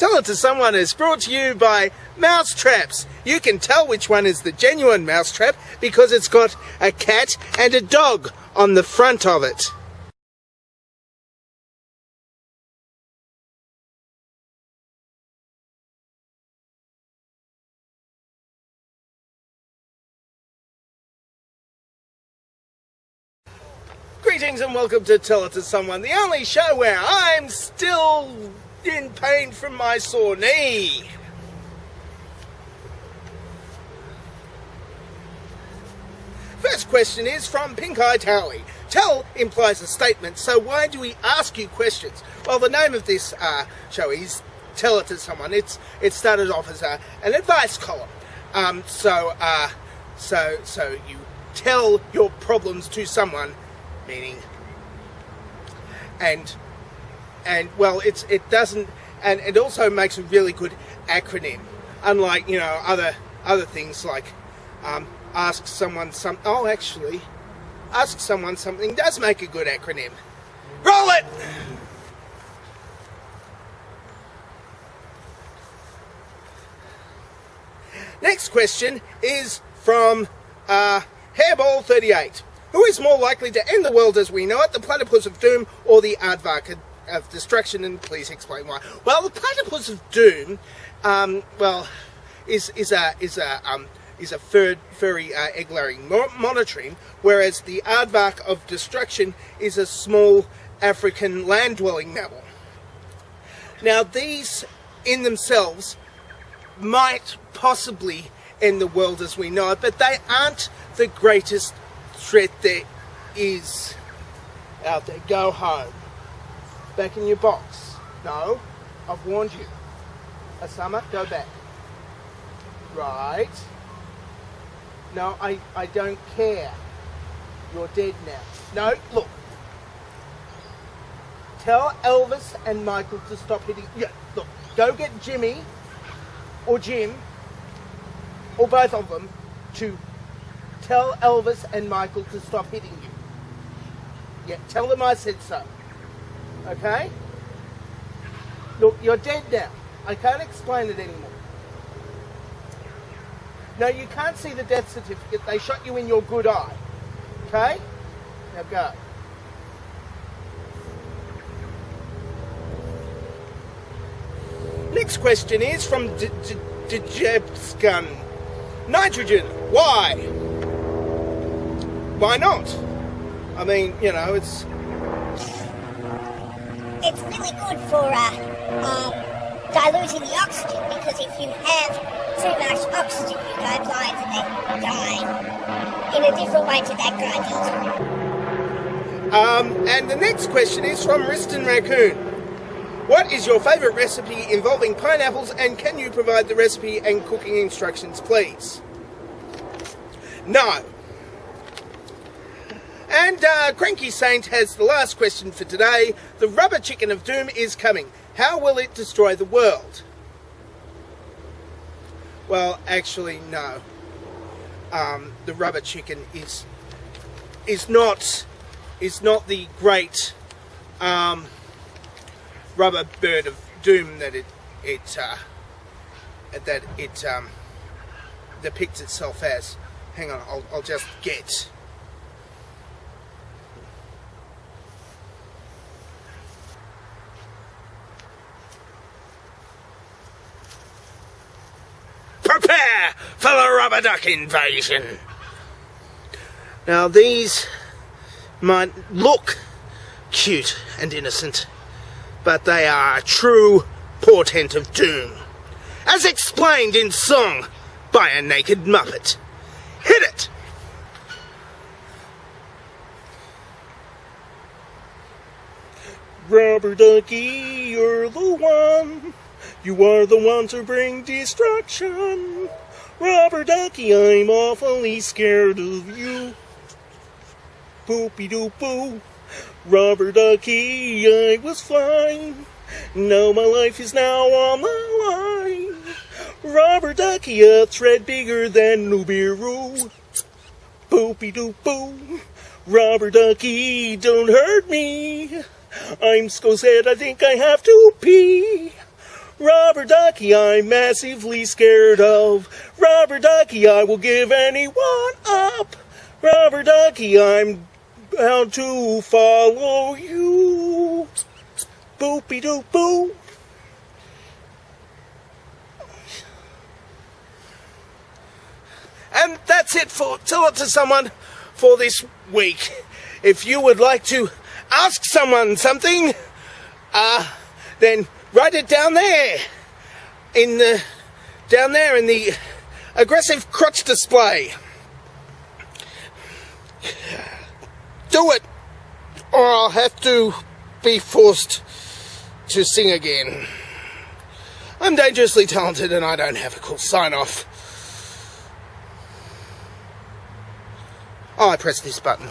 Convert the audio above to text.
Tell It to Someone is brought to you by mouse traps. You can tell which one is the genuine mouse trap because it's got a cat and a dog on the front of it. Greetings and welcome to Tell It to Someone, the only show where I'm still in pain from my sore knee. First question is from Pink Eye Tally. Tell implies a statement, so why do we ask you questions? Well, the name of this show is Tell It to Someone. It started off as an advice column. So you tell your problems to someone, meaning, and well, it doesn't, and it also makes a really good acronym. Unlike other things like ask someone something. Oh, actually, ask someone something does make a good acronym. Roll it. Next question is from Hairball38. Who is more likely to end the world as we know it, the Platypus of Doom or the Aardvark of Destruction? And please explain why. Well, the Platypus of Doom, is a furry egg-laying monotremes, whereas the Aardvark of Destruction is a small African land-dwelling mammal. Now, these in themselves might possibly end the world as we know it, but they aren't the greatest threat there is out there. Go home. Back in your box. No, I've warned you. Asama, go back. Right. No, I don't care. You're dead now. No, look. Tell Elvis and Michael to stop hitting. Yeah, look. Go get Jimmy or Jim or both of them to tell Elvis and Michael to stop hitting you. Yeah, tell them I said so. Okay? Look, you're dead now. I can't explain it anymore. No, you can't see the death certificate. They shot you in your good eye. Okay? Now go. Next question is from Djebskan. Nitrogen. Why? Why not? I mean, it's really good for diluting the oxygen, because if you have too much oxygen, you go blind and then die in a different way to that guy does. And the next question is from Riston Raccoon. What is your favourite recipe involving pineapples, and can you provide the recipe and cooking instructions, please? No. And Cranky Saint has the last question for today. The rubber chicken of doom is coming. How will it destroy the world? Well, actually, no. The rubber chicken is not the great rubber bird of doom that it depicts itself as. Hang on, I'll just get. Prepare for the rubber duck invasion. Now, these might look cute and innocent, but they are a true portent of doom, as explained in song by a naked muppet. Hit it! Rubber ducky, you're the one. You are the one to bring destruction. Rubber ducky, I'm awfully scared of you. Poopy doo poo. Rubber ducky, I was fine. Now my life is now on the line. Rubber ducky, a thread bigger than Nubiru. Poopy doo poo. Rubber ducky, don't hurt me. I'm so sad I think I have to pee. Rubber Ducky I'm massively scared of. Rubber Ducky I will give anyone up. Rubber Ducky I'm bound to follow you. Boopy doop boo. And that's it for Tell It to Someone for this week. If you would like to ask someone something, then write it down there in the aggressive crotch display. Do it, or I'll have to be forced to sing again. I'm dangerously talented and I don't have a cool sign-off. Oh, I pressed this button.